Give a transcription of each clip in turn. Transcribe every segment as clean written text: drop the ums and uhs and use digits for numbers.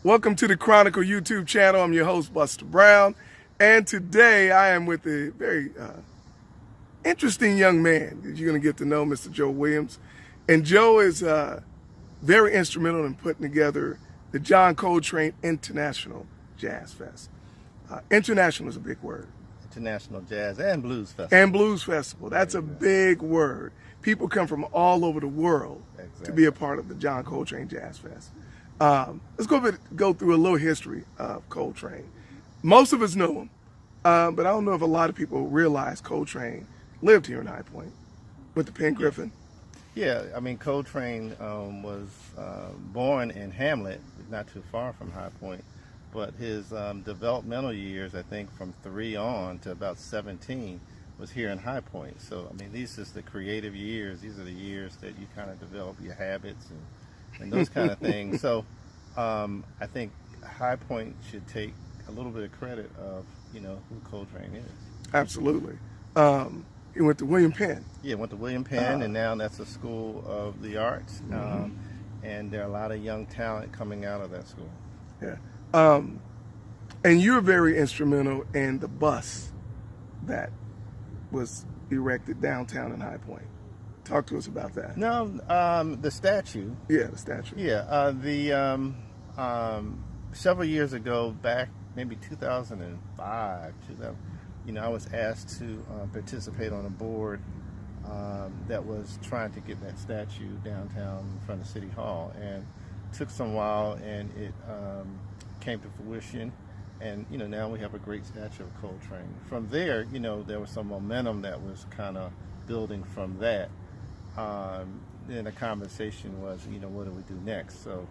Welcome to the Chronicle YouTube channel. I'm your host, Busta Brown, and today I am with a very interesting young man that you're going to get to know, Mr. Joe Williams. And Joe is very instrumental in putting together the John Coltrane International Jazz Fest. International is a big word. International Jazz and Blues Festival. And Blues Festival. That's a big word. People come from all over the world to be a part of the John Coltrane Jazz Fest. Let's go through a little history of Coltrane. Most of us know him, but I don't know if a lot of people realize Coltrane lived here in High Point with the Penn Griffin. Yeah, I mean, Coltrane was born in Hamlet, not too far from High Point, but his developmental years, I think from 3 on to about 17, was here in High Point. So, I mean, these are the creative years. These are the years that you kind of develop your habits and those kind of things. So I think High Point should take a little bit of credit of, who Coltrane is. Absolutely. He went to William Penn. Yeah, went to William Penn, and now that's a school of the arts. And there are a lot of young talent coming out of that school. Yeah. And you're very instrumental in the bus that was erected downtown in High Point. Talk to us about that. No, the statue. Yeah, the statue. Yeah, several years ago, back maybe 2005, I was asked to participate on a board that was trying to get that statue downtown in front of City Hall, and it took some while, and it came to fruition. And now we have a great statue of Coltrane. From there, there was some momentum that was kind of building from that. Then the conversation was, what do we do next? So,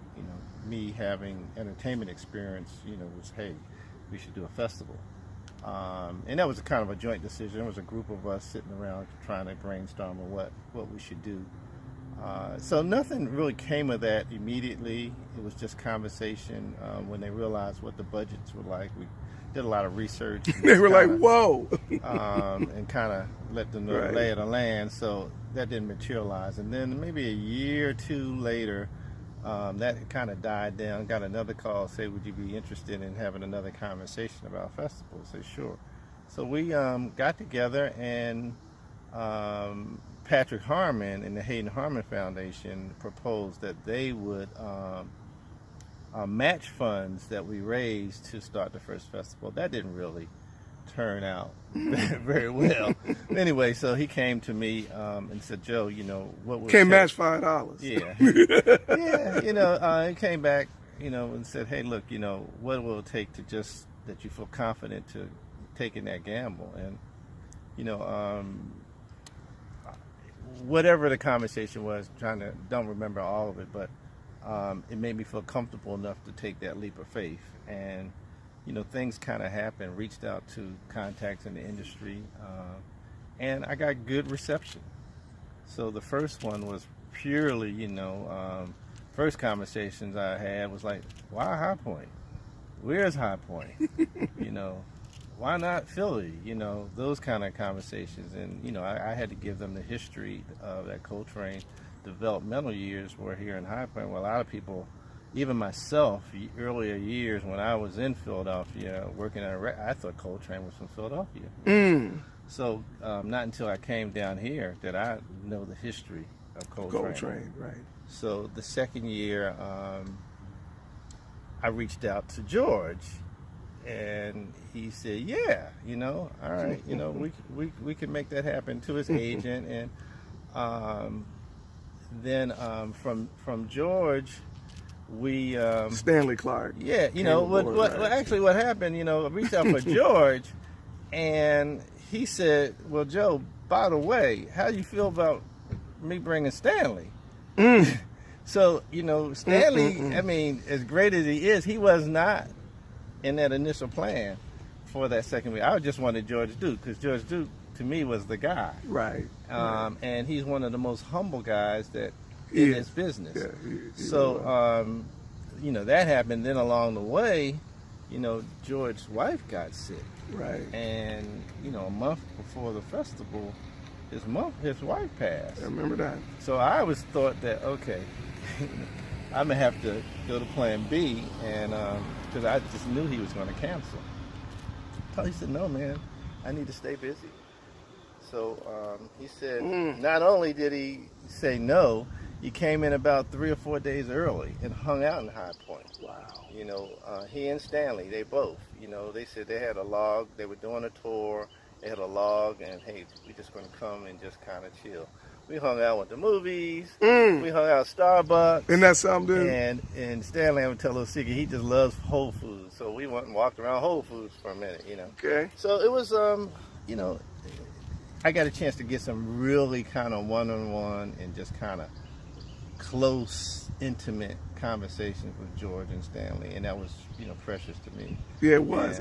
me having entertainment experience, was, hey, we should do a festival. And that was a kind of a joint decision. It was a group of us sitting around trying to brainstorm on what we should do. So nothing really came of that immediately. It was just conversation. When they realized what the budgets were like, we did a lot of research. They were like, whoa. And kind of let them know the lay of the land. So that didn't materialize. And then maybe a year or two later, that kind of died down. Got another call, say, would you be interested in having another conversation about festivals? I said, sure. So we got together, and Patrick Harmon and the Hayden Harmon Foundation proposed that they would match funds that we raised to start the first festival. That didn't really turn out very well. Anyway, so he came to me and said, Joe, what would Can't match $5. Yeah. Yeah, he came back, and said, hey, look, what will it take to just that you feel confident to taking that gamble? And, whatever the conversation was, don't remember all of it, but it made me feel comfortable enough to take that leap of faith. And things kind of happened. Reached out to contacts in the industry, and I got good reception. So the first one was purely, first conversations I had was like, why High Point? Where's High Point? Why not Philly? Those kind of conversations. And, I had to give them the history of that Coltrane developmental years were here in High Point, where a lot of people, even myself, earlier years when I was in Philadelphia working at I thought Coltrane was from Philadelphia. So not until I came down here did I know the history of Coltrane. Right. So the second year, I reached out to George. And he said, yeah, all right, we can make that happen, to his agent. And then from George, we Stanley Clark. Yeah, what happened, I reached out for George, and he said, well, Joe, by the way, how do you feel about me bringing Stanley? So, Stanley, I mean, as great as he is, he was not in that initial plan for that second week. I just wanted George Duke, because George Duke, to me, was the guy. Right. And he's one of the most humble guys that in his business. Yeah, that happened. Then along the way, George's wife got sick. Right. And, a month before the festival, his wife passed. I remember that. So I always thought that, okay, I'm gonna have to go to Plan B, and because I just knew he was going to cancel. He said, "No, man, I need to stay busy." So he said, not only did he say no, he came in about 3 or 4 days early and hung out in High Point. Wow. You know, he and Stanley, they both, you know, they said they had a log. They were doing a tour. They had a log, and hey, we just going to come and just kind of chill. We hung out with the movies. We hung out at Starbucks. Isn't that something, dude? And Stanley, I'm going to tell a little secret, he just loves Whole Foods. So we went and walked around Whole Foods for a minute, you know. Okay. So it was, you know, I got a chance to get some really kind of one-on-one and just kind of close, intimate conversations with George and Stanley, and that was, you know, precious to me. Yeah, it was.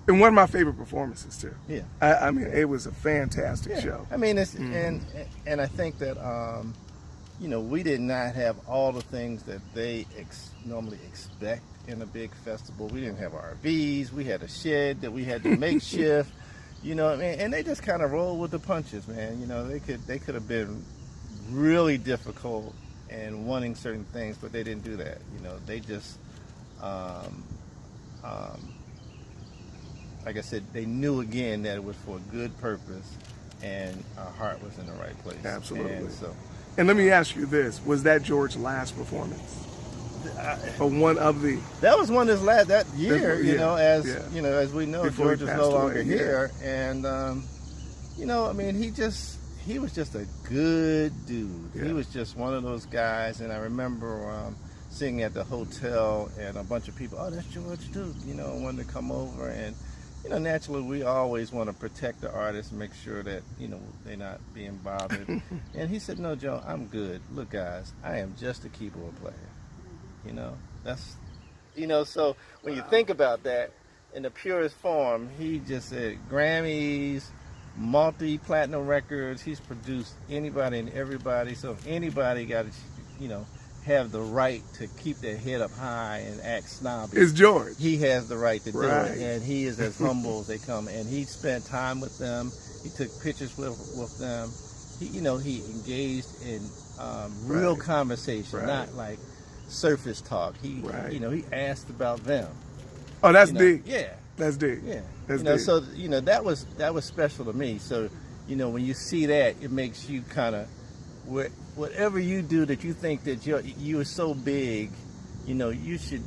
And one of my favorite performances too. Yeah. I mean, it was a fantastic show. I mean, it's and I think that you know, we did not have all the things that they normally expect in a big festival. We didn't have RVs. We had a shed that we had to makeshift. You know what I mean? And they just kind of rolled with the punches, man. You know, they could have been really difficult and wanting certain things, but they didn't do that. You know, they just, like I said, they knew again that it was for a good purpose, and our heart was in the right place. Absolutely. And let me ask you this: was that George's last performance? Or one of the? That was one of his last that year. Yeah, you know, as we know, Before George he is passed no longer away, here, and you know, I mean, he was just a good dude. Yeah. He was just one of those guys, and I remember sitting at the hotel, and a bunch of people, oh, that's George Duke, you know, wanted to come over, and you know, naturally, we always want to protect the artists, make sure that, you know, they're not being bothered. And he said, no, Joe, I'm good. Look, guys, I am just a keyboard player. You know, that's, you know, so when you think about that in the purest form, he just said Grammys, multi-platinum records. He's produced anybody and everybody. So if anybody got to, you know, have the right to keep their head up high and act snobby, It's George. he has the right to do Right. it. And he is as humble as they come. And he spent time with them. He took pictures with them. He, you know, he engaged in real Right. conversation, Right. not like surface talk. He, Right. you know, he asked about them. Oh, that's You know? deep. Yeah. That's deep. Yeah. That's You know, deep. so, you know, that was special to me. So, you know, when you see that, it makes you kind of, whatever you do that you think that you are so big, you know, you should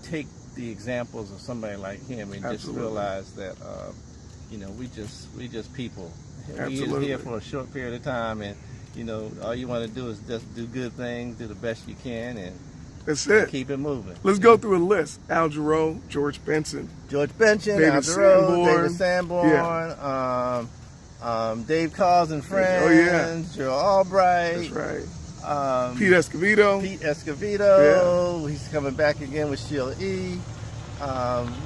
take the examples of somebody like him and just Absolutely. realize that, you know, we just people. Absolutely. We're here for a short period of time, and you know, all you want to do is just do good things, do the best you can, and That's it. keep it moving. Let's go through a list. Al Jarreau, George Benson. George Benson, David Al Jarreau, David Sanborn. Sanborn, Dave Cause and Friends, Oh, yeah. Joe Albright. That's right. Pete Pete Escovedo. Escovedo. He's coming back again with Sheila E.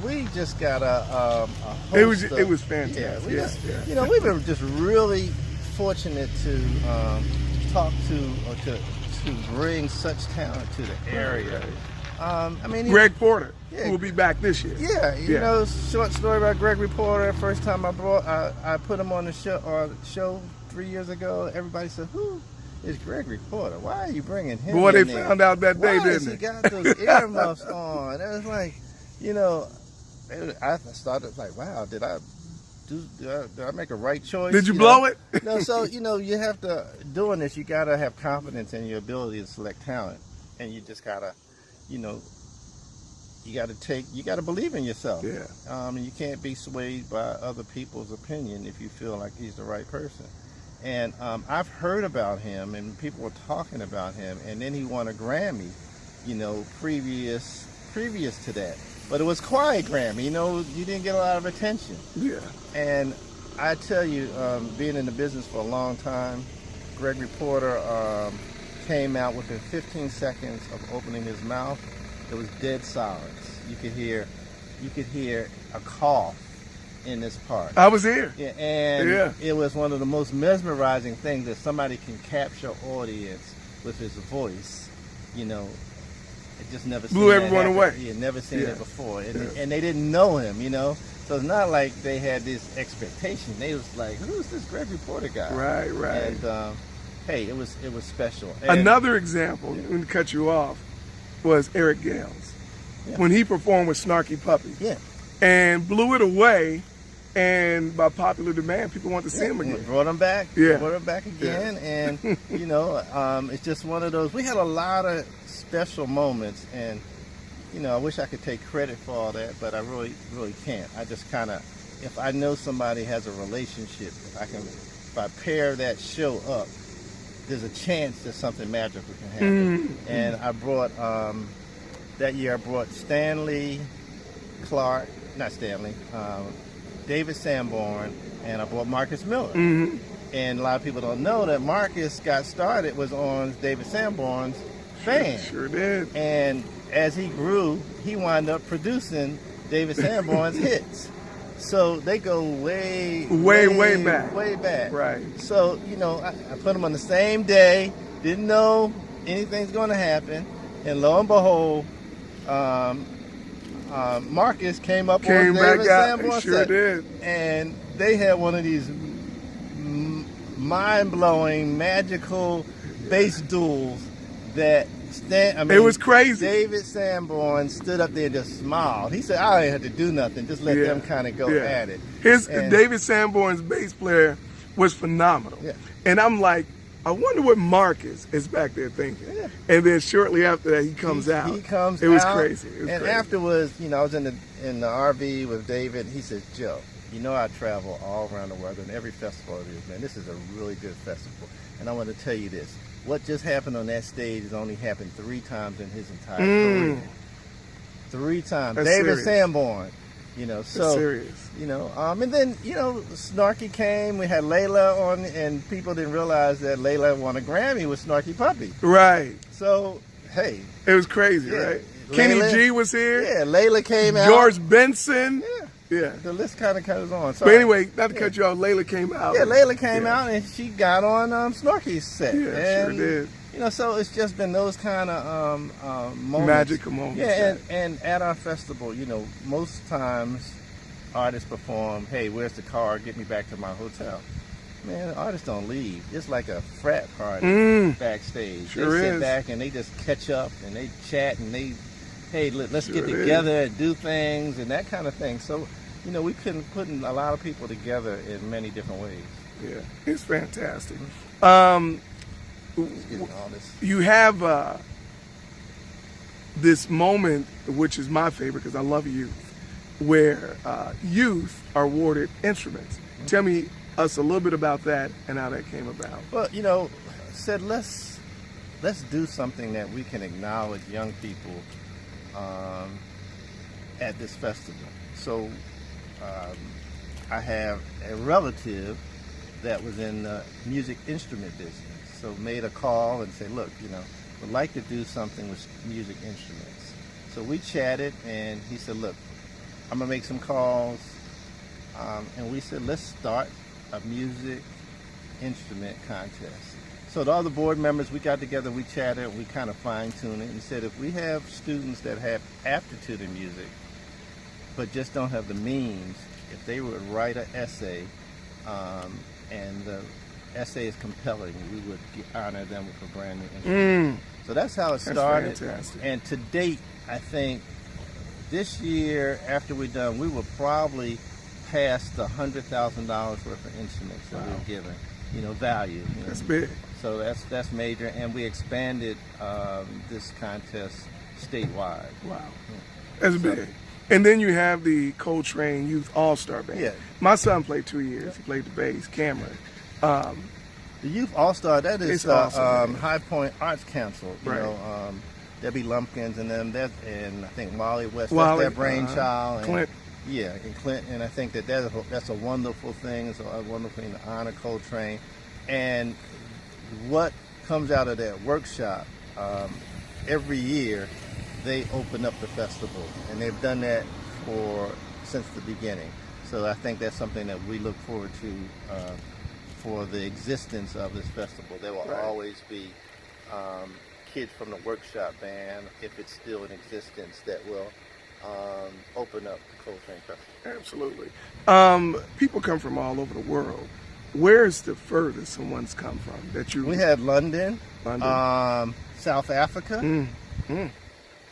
We just got a host It was fantastic. Yeah, you know, we've been just really fortunate to talk to or to bring such talent to the area. I mean, Greg Porter, Yeah. who will be back this year. yeah, you know, short story about Gregory Porter. First time I put him on the show 3 years ago. Everybody said, "Who is Gregory Porter? Why are you bringing him?" Boy, they in there? found out that day, Why didn't he they? got those earmuffs on? It was like, you know, I started like, wow, did I make a right choice? Did you blow know? it? No, so you know, you have to doing this. You gotta have confidence in your ability to select talent, and you just gotta, you know, you gotta believe in yourself. Yeah. You can't be swayed by other people's opinion if you feel like he's the right person. And I've heard about him, and people were talking about him, and then he won a Grammy, you know, previous to that. But it was quiet Grammy, you know, you didn't get a lot of attention. Yeah. And I tell you, being in the business for a long time, Gregory Porter came out within 15 seconds of opening his mouth. It was dead silence. You could hear a cough in this part. I was here. Yeah, and Yeah. it was one of the most mesmerizing things that somebody can capture audience with his voice. You know, it just never Blew everyone away. Yeah, never seen Yeah. it before, and, Yeah. and they didn't know him. You know, so it's not like they had this expectation. They was like, "Who's this Gregory Porter guy?" Right. And hey, it was special. And, Another example, I'm going to cut you off. was Eric Gales Yeah. when he performed with Snarky Puppy Yeah. and blew it away. And by popular demand, people want to see him again. Brought him back. Yeah. Brought him back again. And, you know, it's just one of those. We had a lot of special moments. And, you know, I wish I could take credit for all that, but I really, really can't. I just kind of, if I know somebody has a relationship, if I pair that show up, there's a chance that something magical can happen. And I brought, that year I brought David Sanborn, and I brought Marcus Miller. And a lot of people don't know that Marcus got started was on David Sanborn's band. Sure did. And as he grew, he wound up producing David Sanborn's hits. So they go way back. Way back. Right. So, you know, I put them on the same day, didn't know anything's going to happen. And lo and behold, Marcus came up on David Sanborn's sure set. did. And they had one of these mind-blowing, magical bass duels that it was crazy. David Sanborn stood up there and just smiled. He said, I ain't had to do nothing. Just let them kind of go at it. David Sanborn's bass player was phenomenal. Yeah. And I'm like, I wonder what Marcus is back there thinking. Yeah. And then shortly after that, he comes out. He comes out. It was out, crazy. Afterwards, you know, I was in the RV with David. He said, Joe, you know I travel all around the world, and every festival it is, man. This is a really good festival. And I want to tell you this. What just happened on that stage has only happened 3 times in his entire career. 3 times. That's David serious. Sanborn. You know, so, That's serious. You know, and then, you know, Snarky came, we had Layla on, and people didn't realize that Layla won a Grammy with Snarky Puppy. Right. So, hey. It was crazy, right? Kenny G was here. Yeah, Layla came out. George Benson. Yeah. The list kind of goes on. But anyway, not to cut you off, Layla came out. Yeah, Layla came out, and she got on Snarky's set. Yeah, sure did. You know, so it's just been those kind of moments. Magical moments. Yeah, and at our festival, you know, most times artists perform, hey, where's the car? Get me back to my hotel. Man, artists don't leave. It's like a frat party backstage. Sure they sit is. back and they just catch up and they chat and they, hey, let's get together and do things and that kind of thing. So, you know, we couldn't put a lot of people together in many different ways. Yeah, it's fantastic. You have this moment, which is my favorite because I love youth, where youth are awarded instruments. Tell me us a little bit about that and how that came about. Well, you know, said let's do something that we can acknowledge young people at this festival. So I have a relative that was in the music instrument business. So made a call and said, look, you know, would like to do something with music instruments. So we chatted and he said, look, I'm gonna make some calls. And we said, let's start a music instrument contest. So the other board members, we got together, we chatted, we kind of fine-tuned it and said, if we have students that have aptitude in music, but just don't have the means, if they would write an essay, and the essay is compelling, we would honor them with a brand new instrument. So that's how it started. That's fantastic. And to date, I think this year, after we're done, we will probably pass the $100,000 worth of instruments that we've given, you know, value. You know. That's big. So that's major, and we expanded this contest statewide. Wow, that's big. And then you have the Coltrane Youth All-Star Band. Yeah. My son played 2 years. He played the bass, Cameron. The Youth All-Star, that is awesome, High Point Arts Council. You Right. know, Debbie Lumpkins and them, and I think Wally West, Wally, that's their brainchild. And, Clint. Yeah, and Clint, and I think that's a wonderful thing. It's a wonderful thing to honor Coltrane. And what comes out of that workshop, every year they open up the festival, and they've done that since the beginning. So I think that's something that we look forward to for the existence of this festival. There will always be kids from the workshop band, if it's still in existence, that will open up the Coltrane Festival. Absolutely. People come from all over the world. Where's the furthest someone's come from that you? We had London. South Africa,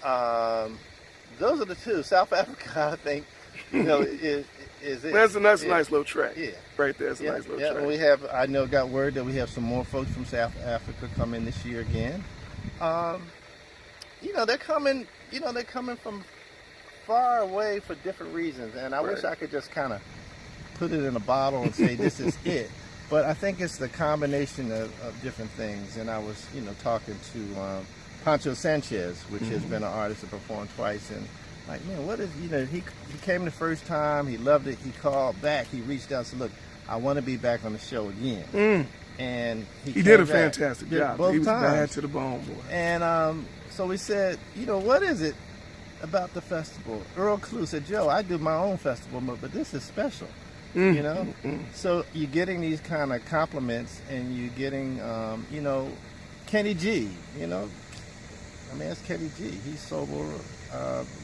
Those are the two. South Africa, I think, is it. That's a nice little track. Yeah. Right there. It's a nice little track. And we have, I know, got word that we have some more folks from South Africa coming this year again. They're coming, they're coming from far away for different reasons. And I wish I could just kind of put it in a bottle and say this is it. But I think it's the combination of different things. And I was, talking to Pancho Sanchez, which has been an artist that performed twice. And like, man, what is, he came the first time, he loved it, he called back, he reached out and said, look, I want to be back on the show again. And he did a fantastic job. Both he was times. bad to the bone, boy. And so we said, what is it about the festival? Earl Clue said, Joe, I do my own festival, but this is special. So you're getting these kind of compliments, and you're getting, Kenny G, it's Kenny G. He sold more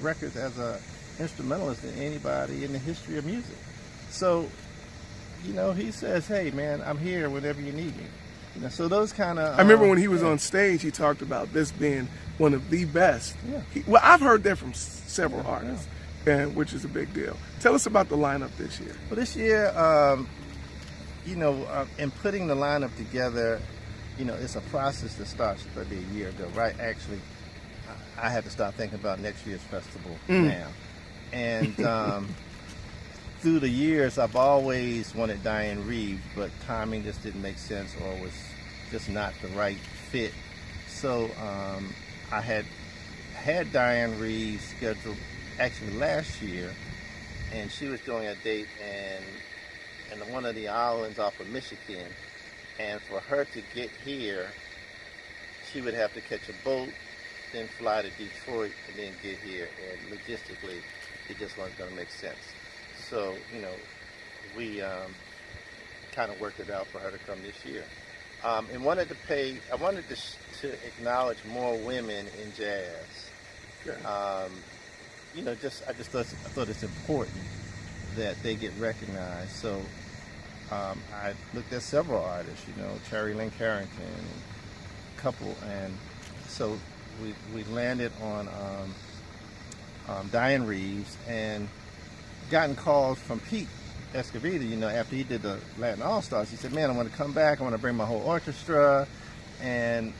records as a instrumentalist than anybody in the history of music. So, he says, hey, man, I'm here whenever you need me. So those kind of... I remember when he was on stage, he talked about this being one of the best. Yeah. I've heard that from several artists, and which is a big deal. Tell us about the lineup this year. Well, this year, in putting the lineup together, it's a process that starts maybe a year ago, right? Actually, I had to start thinking about next year's festival now. And through the years, I've always wanted Diane Reeves, but timing just didn't make sense or was just not the right fit. So I had Diane Reeves scheduled actually last year, and she was doing a date in one of the islands off of Michigan. And for her to get here, she would have to catch a boat, then fly to Detroit, and then get here. And logistically, it just wasn't going to make sense. So, we kind of worked it out for her to come this year. And I wanted to acknowledge more women in jazz. Okay. I thought it's important that they get recognized. So I looked at several artists, Cherry Lynn Carrington, a couple, and so we landed on Diane Reeves, and gotten calls from Pete Escovedo, after he did the Latin All-Stars. He said, man, I want to come back, I want to bring my whole orchestra, and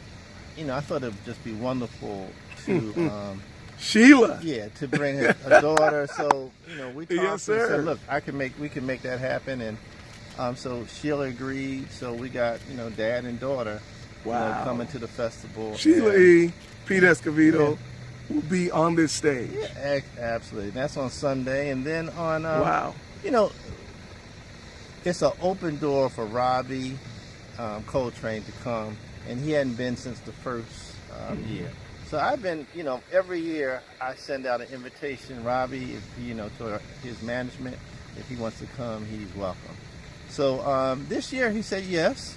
I thought it would just be wonderful to Sheila. to bring her daughter. So we talked and said, look, we can make that happen. And so Sheila agreed. So we got dad and daughter coming to the festival. Sheila E, Pete Escovedo will be on this stage. Yeah, absolutely. That's on Sunday, and then on it's an open door for Robbie Coltrane to come, and he hadn't been since the first year. So I've been, every year I send out an invitation. Robbie, to his management, if he wants to come, he's welcome. So this year he said yes,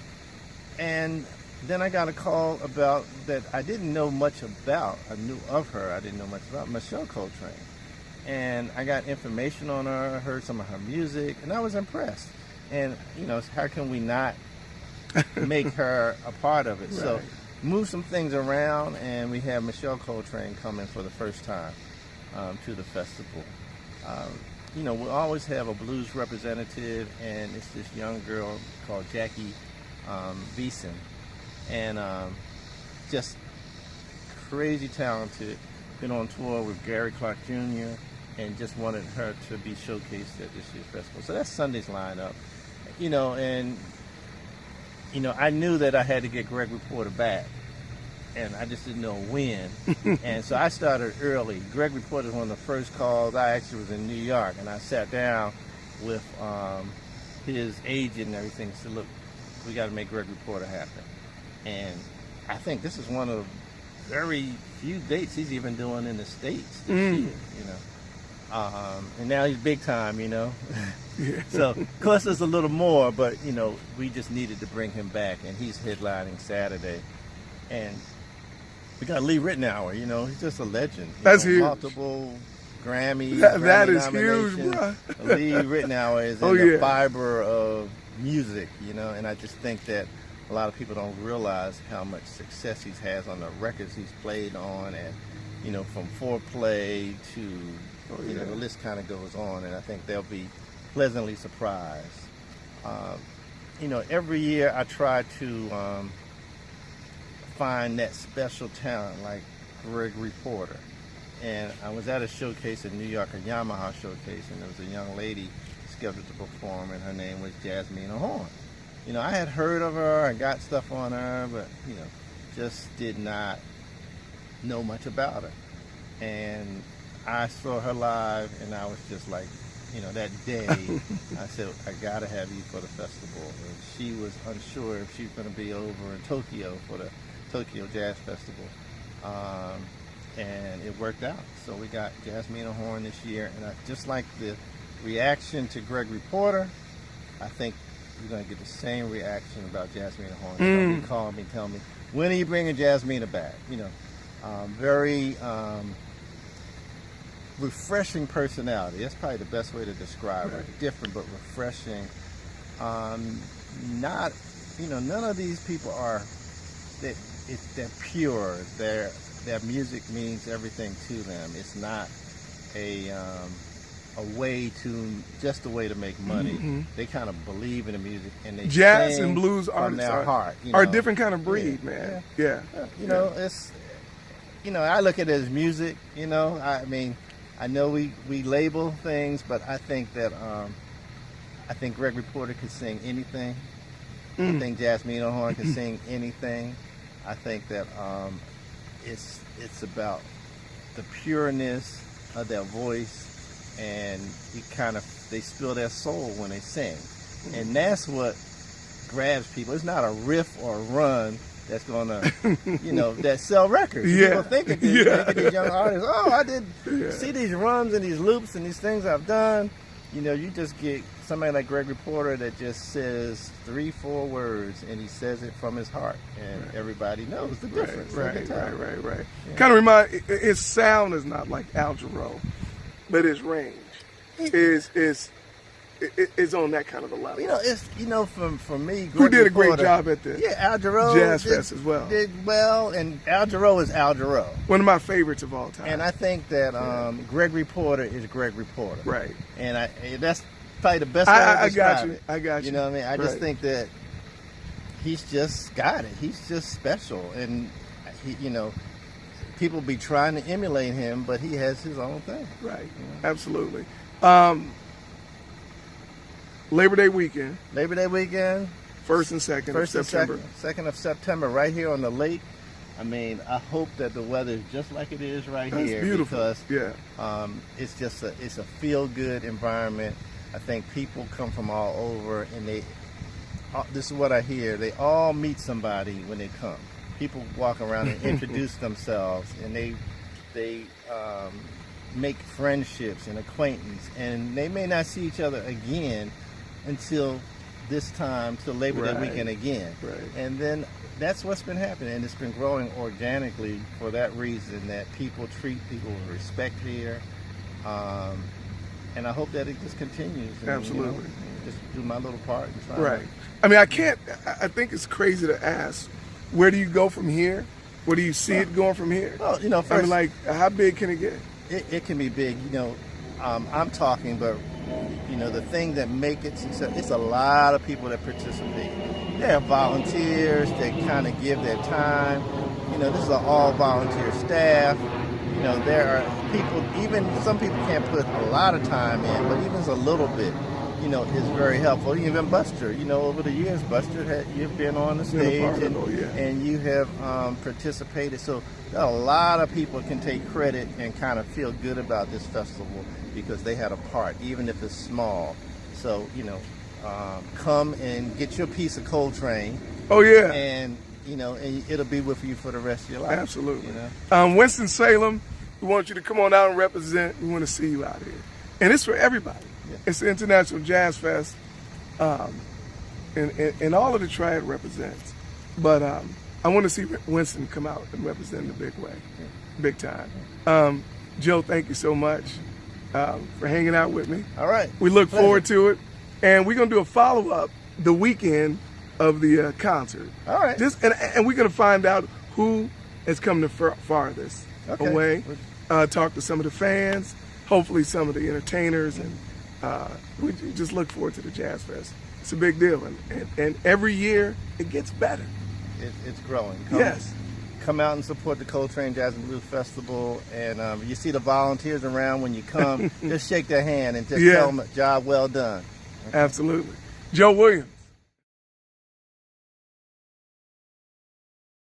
and then I got a call about that I didn't know much about. I knew of her. I didn't know much about Michelle Coltrane, and I got information on her. I heard some of her music, and I was impressed. And how can we not make her a part of it? Right. So move some things around, and we have Michelle Coltrane coming for the first time to the festival. We always have a blues representative, and it's this young girl called Jackie Beeson, and just crazy talented. Been on tour with Gary Clark Jr., and just wanted her to be showcased at this year's festival. So that's Sunday's lineup. I knew that I had to get Greg Reporter back, and I just didn't know when. And so I started early. Greg Reporter was one of the first calls. I actually was in New York, and I sat down with his agent and everything and said, look, we got to make Greg Reporter happen. And I think this is one of the very few dates he's even doing in the States this year, and now he's big time, So, of course, there's a little more, but, we just needed to bring him back, and he's headlining Saturday. And we got Lee Ritenour, he's just a legend. That's huge. Multiple Grammys. That Grammy is huge, bro. Lee Ritenour is in the fiber of music, and I just think that a lot of people don't realize how much success he's has on the records he's played on, and from foreplay to, the list kind of goes on, and I think they'll be pleasantly surprised. Every year I try to find that special talent like Gregory Porter. And I was at a showcase in New York, a Yamaha showcase, and there was a young lady scheduled to perform, and her name was Jasmine Horn. I had heard of her, I got stuff on her, but, just did not know much about her. And I saw her live, and I was just like, that day, I said, I gotta have you for the festival. And she was unsure if she was gonna be over in Tokyo for the Tokyo Jazz Festival. And it worked out. So we got Jasmine Horn this year, and I just like the reaction to Gregory Porter. I think you're going to get the same reaction about Jasmine Horn. Somebody call me, tell me, when are you bringing Jasmine back? Very refreshing personality. That's probably the best way to describe her. Different but refreshing. None of these people are, they're pure. Their music means everything to them. It's not just a way to make money. They kind of believe in the music, and they jazz sing and blues from artists their heart. Are a different kind of breed, man. Yeah. It's I look at it as music. I mean, I know we label things, but I think that I think Gregory Porter could sing anything. I think Jasmine Horn could sing anything. I think that it's about the pureness of their voice, and they spill their soul when they sing, and that's what grabs people. It's not a riff or a run that's gonna that sell records. People think of these young artists, I did see these runs and these loops and these things I've done. You just get somebody like Gregory Porter that just says 3-4 words, and he says it from his heart, and everybody knows the difference. Right. Kind of his sound is not like Al Jarreau, but his range is on that kind of a level. For me, Gregory who did a great Porter, job at the Al Jarreau Jazz Fest as well. Did well, and Al Jarreau is Al Jarreau. One of my favorites of all time. And I think that Gregory Porter is Gregory Porter. Right. And that's probably the best way to describe it. I got you. You know what I mean? I just think that he's just got it. He's just special, and people be trying to emulate him, but he has his own thing. Right. Absolutely. Labor Day weekend. 1st and 2nd of September. 2nd of September, right here on the lake. I mean, I hope that the weather is just like it is That's here. Beautiful. Because it's just it's a feel-good environment. I think people come from all over, and this is what I hear, they all meet somebody when they come. People walk around and introduce themselves, and they make friendships and acquaintance, and they may not see each other again until this time, till Labor Day weekend again. Right. And then that's what's been happening, and it's been growing organically for that reason, that people treat people with respect here. And I hope that it just continues. And, Absolutely. Just do my little part and try. Right. I mean, I think it's crazy to ask, where do you go from here? Where do you see it going from here? Well, first, I mean, how big can it get? It can be big. I'm talking, but the thing that make it success, it's a lot of people that participate. There are volunteers that kind of give their time. This is an all volunteer staff. There are people, even some people can't put a lot of time in, but even a little bit, is very helpful. Even Buster, over the years, Buster, you've been on the stage and you have participated. So a lot of people can take credit and kind of feel good about this festival because they had a part, even if it's small. So, come and get your piece of Coltrane. Oh, yeah. And, and it'll be with you for the rest of your life. Absolutely. Winston-Salem, we want you to come on out and represent. We want to see you out here. And it's for everybody. Yeah. It's the International Jazz Fest, and all of the triad represents. But I want to see Winston come out and represent in a big way, big time. Joe, thank you so much for hanging out with me. All right. We look forward to it. And we're going to do a follow-up the weekend of the concert. All right. And we're going to find out who has come the farthest Okay. away, talk to some of the fans, hopefully some of the entertainers, and we just look forward to the Jazz Fest. It's a big deal, and every year it gets better. It's growing. Yes. Come out and support the Coltrane Jazz and Blues Festival, and you see the volunteers around when you come, just shake their hand and just tell them, job well done. Absolutely. Joe Williams.